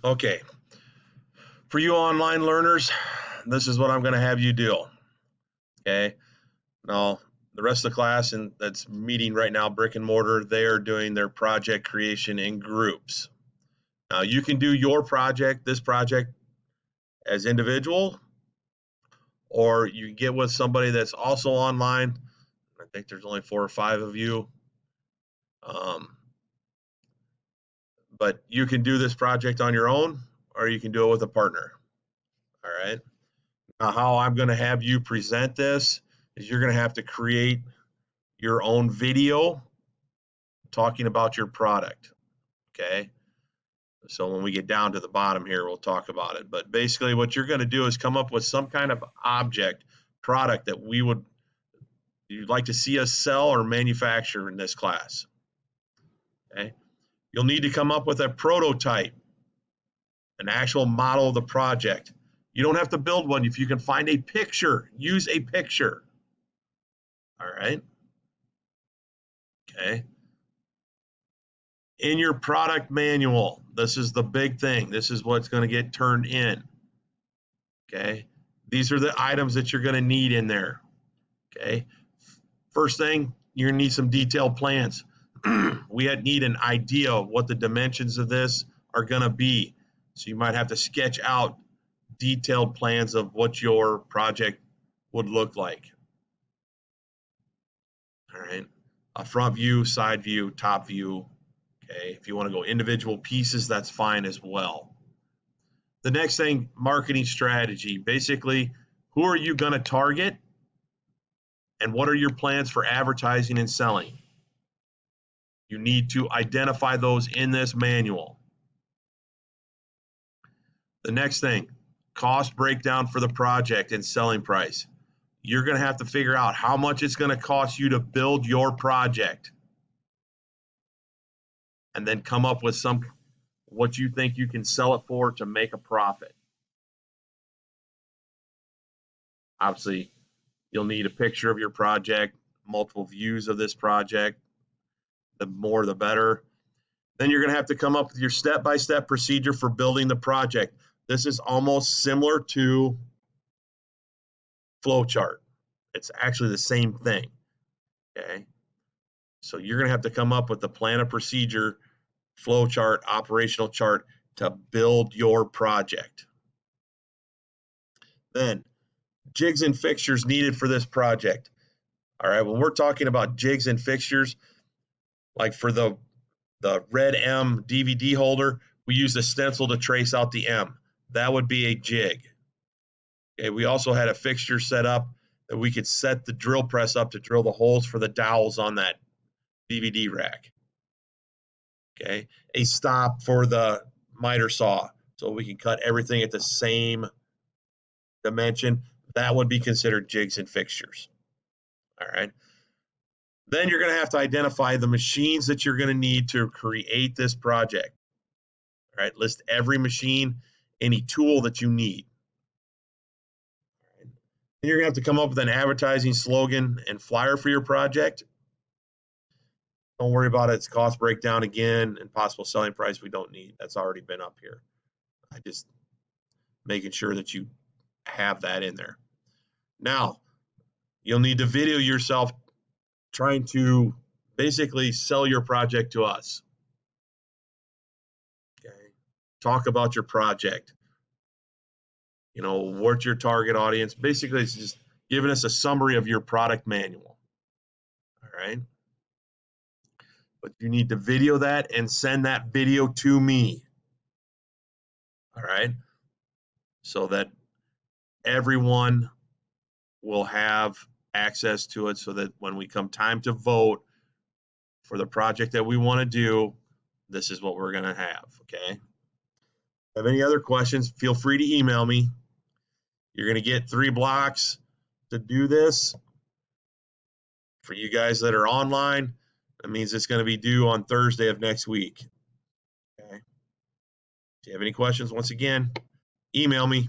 Okay, for you online learners, this is what I'm going to have you do. Okay, now the rest of the class and that's meeting right now, brick and mortar, they are doing their project creation in groups. Now you can do your project, this project, as individual, or you can get with somebody that's also online. I think there's only 4 or 5 of you. But you can do this project on your own, or you can do it with a partner. All right. Now, how I'm going to have you present this is you're going to have to create your own video talking about your product. Okay. So when we get down to the bottom here, we'll talk about it. But basically, what you're going to do is come up with some kind of object, product that you'd like to see us sell or manufacture in this class. Okay. You'll need to come up with a prototype, an actual model of the project. You don't have to build one. If you can find a picture, use a picture. All right. Okay. In your product manual, this is the big thing. This is what's going to get turned in. Okay. These are the items that you're going to need in there. Okay. First thing, you're going to need some detailed plans. We need an idea of what the dimensions of this are going to be. So you might have to sketch out detailed plans of what your project would look like. All right. A front view, side view, top view. Okay. If you want to go individual pieces, that's fine as well. The next thing, marketing strategy. Basically, who are you going to target? And what are your plans for advertising and selling? You need to identify those in this manual. The next thing, cost breakdown for the project and selling price. You're going to have to figure out how much it's going to cost you to build your project. And then come up with what you think you can sell it for to make a profit. Obviously, you'll need a picture of your project, multiple views of this project. The more, the better. Then you're going to have to come up with your step-by-step procedure for building the project. This is almost similar to flowchart. It's actually the same thing. Okay. So you're going to have to come up with the plan of procedure, flowchart, operational chart to build your project. Then jigs and fixtures needed for this project. All right. When we're talking about jigs and fixtures, like for the red M DVD holder, we use a stencil to trace out the M. That would be a jig. Okay, we also had a fixture set up that we could set the drill press up to drill the holes for the dowels on that DVD rack. Okay, a stop for the miter saw so we can cut everything at the same dimension. That would be considered jigs and fixtures. All right. Then you're going to have to identify the machines that you're going to need to create this project. All right, list every machine, any tool that you need. All right. Then you're going to have to come up with an advertising slogan and flyer for your project. Don't worry about its cost breakdown again and possible selling price we don't need. That's already been up here. I just making sure that you have that in there. Now, you'll need to video yourself trying to basically sell your project to us. Okay. Talk about your project. You know, what's your target audience? Basically, it's just giving us a summary of your product manual. All right. But you need to video that and send that video to me. All right. So that everyone will have access to it so that when we come time to vote for the project that we want to do, this is what we're going to have. Okay. Have any other questions? Feel free to email me. You're going to get 3 blocks to do this. For you guys that are online, that means it's going to be due on Thursday of next week. Okay. If you have any questions, once again, email me.